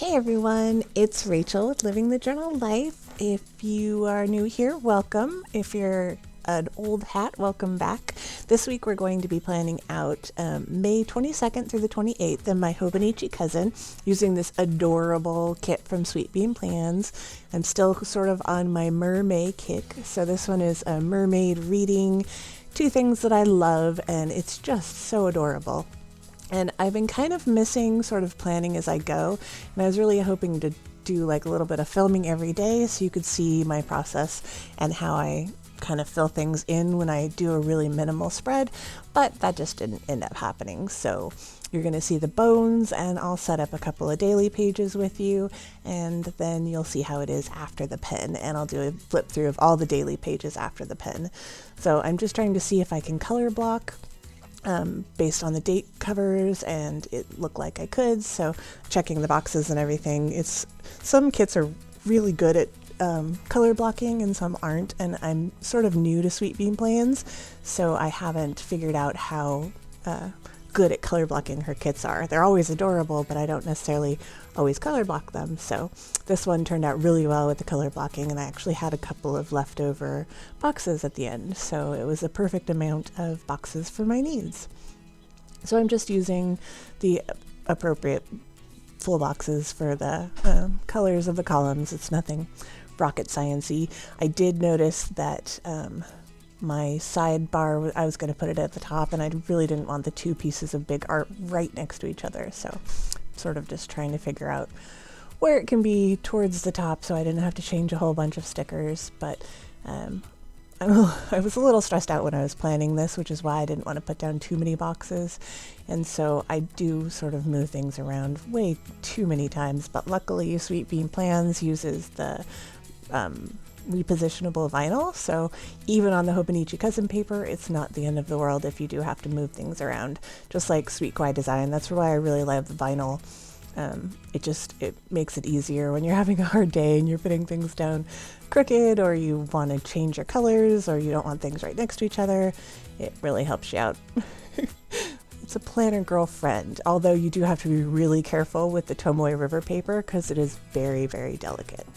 Hey everyone, it's Rachel with Living the Journal Life. If you are new here, welcome. If you're an old hat, welcome back. This week we're going to be planning out May 22nd through the 28th in my Hobonichi Cousin using this adorable kit from Sweet Bean Plans. I'm still sort of on my mermaid kick, so this one is a mermaid reading two things that I love, and it's just so adorable. And I've been kind of missing sort of planning as I go, and I was really hoping to do like a little bit of filming every day so you could see my process and how I kind of fill things in when I do a really minimal spread, but that just didn't end up happening. So you're going to see the bones, and I'll set up a couple of daily pages with you, and then you'll see how it is after the pen, and I'll do a flip through of all the daily pages after the pen. So I'm just trying to see if I can color block based on the date covers, and it looked like I could, so checking the boxes and everything. Some kits are really good at color blocking and some aren't, and I'm sort of new to Sweet Bean Plans, so I haven't figured out how good at color blocking her kits are. They're always adorable, but I don't necessarily always color block them. So this one turned out really well with the color blocking, and I actually had a couple of leftover boxes at the end, so it was a perfect amount of boxes for my needs. So I'm just using the appropriate full boxes for the colors of the columns. It's nothing rocket science-y. I did notice that my sidebar, I was going to put it at the top, and I really didn't want the two pieces of big art right next to each other, so sort of just trying to figure out where it can be towards the top so I didn't have to change a whole bunch of stickers. But I was a little stressed out when I was planning this, which is why I didn't want to put down too many boxes, and so I do sort of move things around way too many times. But luckily Sweet Bean Plans uses the repositionable vinyl, so even on the Hobonichi Cousin paper, it's not the end of the world if you do have to move things around, just like sweet Kawaii Design. That's why I really love the vinyl. It makes it easier when you're having a hard day and you're putting things down crooked, or you want to change your colors, or you don't want things right next to each other. It really helps you out. It's a planner girlfriend, although you do have to be really careful with the Tomoe River paper because it is very, very delicate.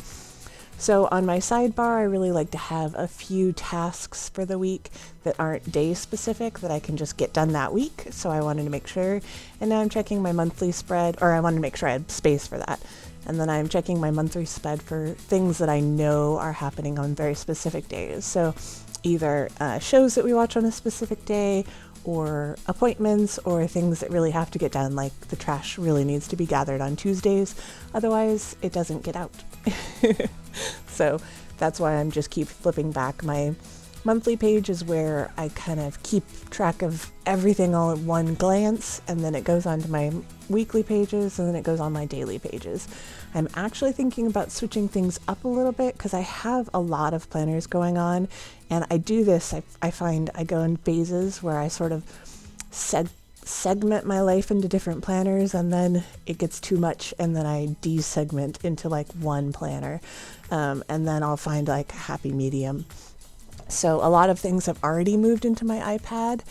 So on my sidebar, I really like to have a few tasks for the week that aren't day specific that I can just get done that week. So I wanted to make sure, and now I'm checking my monthly spread, or I wanted to make sure I had space for that. And then I'm checking my monthly spread for things that I know are happening on very specific days. So either shows that we watch on a specific day, or appointments, or things that really have to get done, like the trash really needs to be gathered on Tuesdays, otherwise it doesn't get out. So that's why I'm just keep flipping back. My monthly page is where I kind of keep track of everything all at one glance, and then it goes on to my weekly pages, and then it goes on my daily pages. I'm actually thinking about switching things up a little bit because I have a lot of planners going on, and I do this, I find I go in phases where I sort of segment my life into different planners, and then it gets too much, and then I desegment into like one planner, and then I'll find like a happy medium. So a lot of things have already moved into my iPad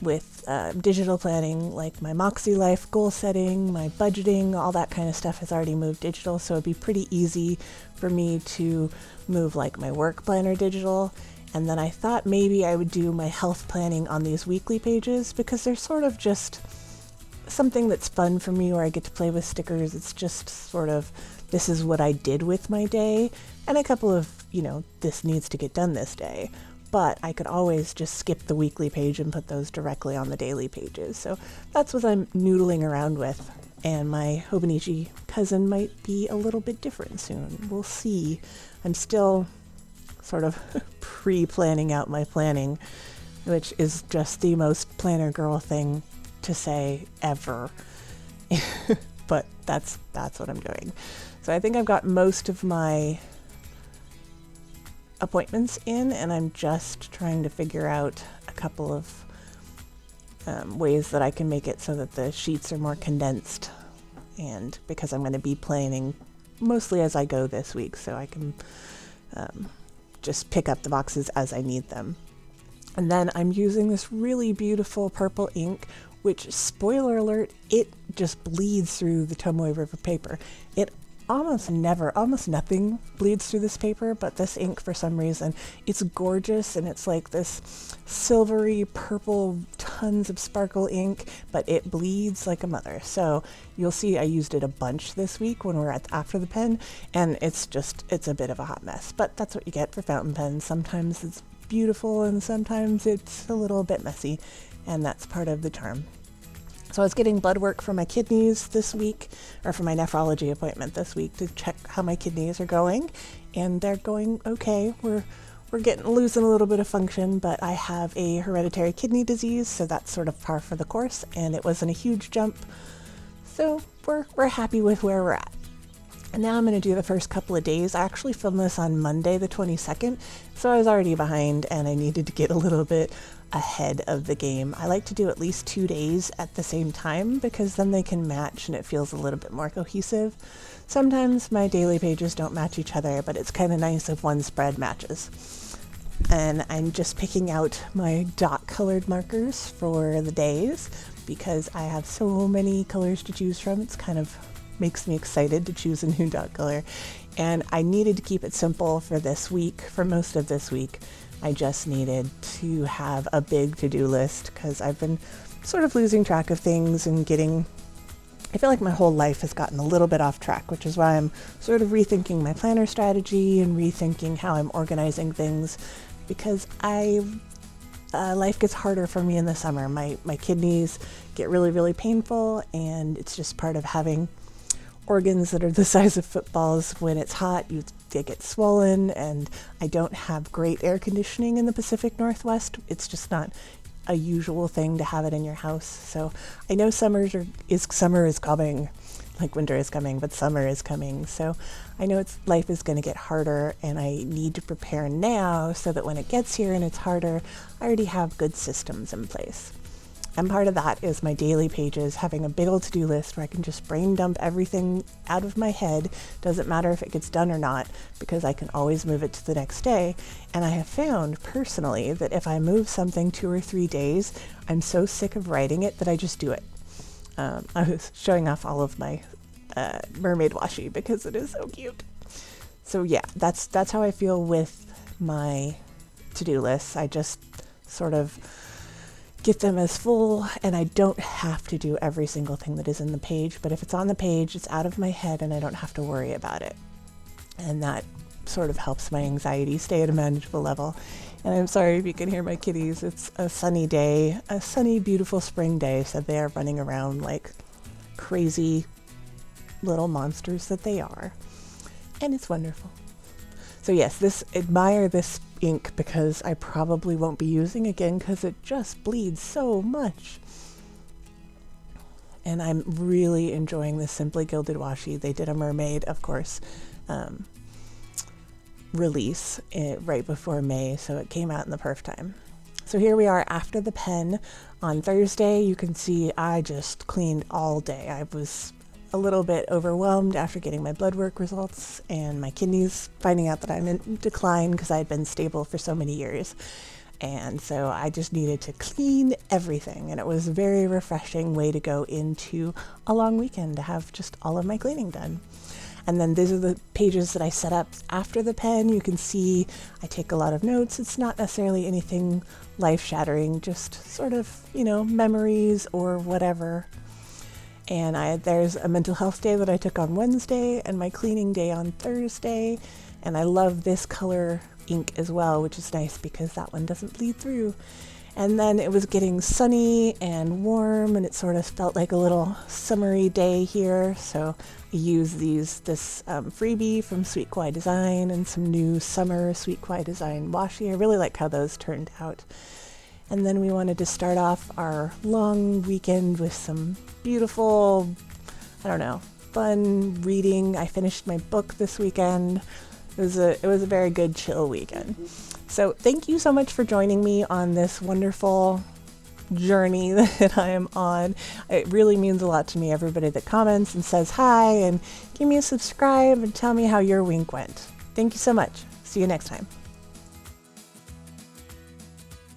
with digital planning, like my Moxie Life goal setting, my budgeting, all that kind of stuff has already moved digital, so it'd be pretty easy for me to move like my work planner digital. And then I thought maybe I would do my health planning on these weekly pages because they're sort of just something that's fun for me, where I get to play with stickers. It's just sort of, this is what I did with my day, and a couple of, this needs to get done this day. But I could always just skip the weekly page and put those directly on the daily pages. So that's what I'm noodling around with. And my Hobonichi Cousin might be a little bit different soon. We'll see. I'm still sort of pre-planning out my planning, which is just the most planner girl thing to say ever. But that's what I'm doing. So I think I've got most of my appointments in, and I'm just trying to figure out a couple of ways that I can make it so that the sheets are more condensed, and because I'm going to be planning mostly as I go this week, so I can just pick up the boxes as I need them. And then I'm using this really beautiful purple ink which, spoiler alert, it just bleeds through the Tomoe River paper. It almost nothing bleeds through this paper, but this ink, for some reason, it's gorgeous, and it's like this silvery purple, tons of sparkle ink, but it bleeds like a mother. So you'll see I used it a bunch this week when we're after the pen, and it's a bit of a hot mess, but that's what you get for fountain pens. Sometimes it's beautiful and sometimes it's a little bit messy, and that's part of the charm. So I was getting blood work for my kidneys this week, or for my nephrology appointment this week, to check how my kidneys are going, and they're going okay. We're losing a little bit of function, but I have a hereditary kidney disease, so that's sort of par for the course, and it wasn't a huge jump. So we're happy with where we're at. And now I'm going to do the first couple of days. I actually filmed this on Monday the 22nd, so I was already behind and I needed to get a little bit ahead of the game. I like to do at least 2 days at the same time because then they can match and it feels a little bit more cohesive. Sometimes my daily pages don't match each other, but it's kind of nice if one spread matches. And I'm just picking out my dot colored markers for the days because I have so many colors to choose from. It's kind of makes me excited to choose a new dot color, and I needed to keep it simple for this week. For most of this week, I just needed to have a big to-do list because I've been sort of losing track of things and I feel like my whole life has gotten a little bit off track, which is why I'm sort of rethinking my planner strategy and rethinking how I'm organizing things, because life gets harder for me in the summer. My kidneys get really, really painful, and it's just part of having organs that are the size of footballs. When it's hot, they get swollen, and I don't have great air conditioning in the Pacific Northwest. It's just not a usual thing to have it in your house. So I know summer is coming, like winter is coming, but summer is coming. So I know life is going to get harder, and I need to prepare now so that when it gets here and it's harder, I already have good systems in place. And part of that is my daily pages, having a big old to-do list where I can just brain dump everything out of my head. Doesn't matter if it gets done or not, because I can always move it to the next day. And I have found personally that if I move something 2 or 3 days, I'm so sick of writing it that I just do it. I was showing off all of my mermaid washi because it is so cute. So yeah, that's how I feel with my to-do lists. I just sort of get them as full, and I don't have to do every single thing that is in the page, but if it's on the page, it's out of my head and I don't have to worry about it. And that sort of helps my anxiety stay at a manageable level. And I'm sorry if you can hear my kitties. It's a sunny day, a sunny, beautiful spring day, so they are running around like crazy little monsters that they are. And it's wonderful. So yes, admire this ink because I probably won't be using again because it just bleeds so much. And I'm really enjoying this Simply Gilded washi. They did a mermaid, of course, release right before May, so it came out in the perf time. So here we are after the pen. On Thursday, you can see I just cleaned all day. I was a little bit overwhelmed after getting my blood work results and my kidneys, finding out that I'm in decline because I had been stable for so many years. And so I just needed to clean everything, and it was a very refreshing way to go into a long weekend to have just all of my cleaning done. And then these are the pages that I set up after the pen. You can see I take a lot of notes. It's not necessarily anything life-shattering, just sort of, memories or whatever. And there's a mental health day that I took on Wednesday and my cleaning day on Thursday. And I love this color ink as well, which is nice because that one doesn't bleed through. And then it was getting sunny and warm, and it sort of felt like a little summery day here. So I used this freebie from Sweet Kawaii Design and some new summer Sweet Kawaii Design washi. I really like how those turned out. And then we wanted to start off our long weekend with some beautiful, fun reading. I finished my book this weekend. It was a very good chill weekend. So thank you so much for joining me on this wonderful journey that I am on. It really means a lot to me, everybody that comments and says hi and give me a subscribe and tell me how your week went. Thank you so much. See you next time.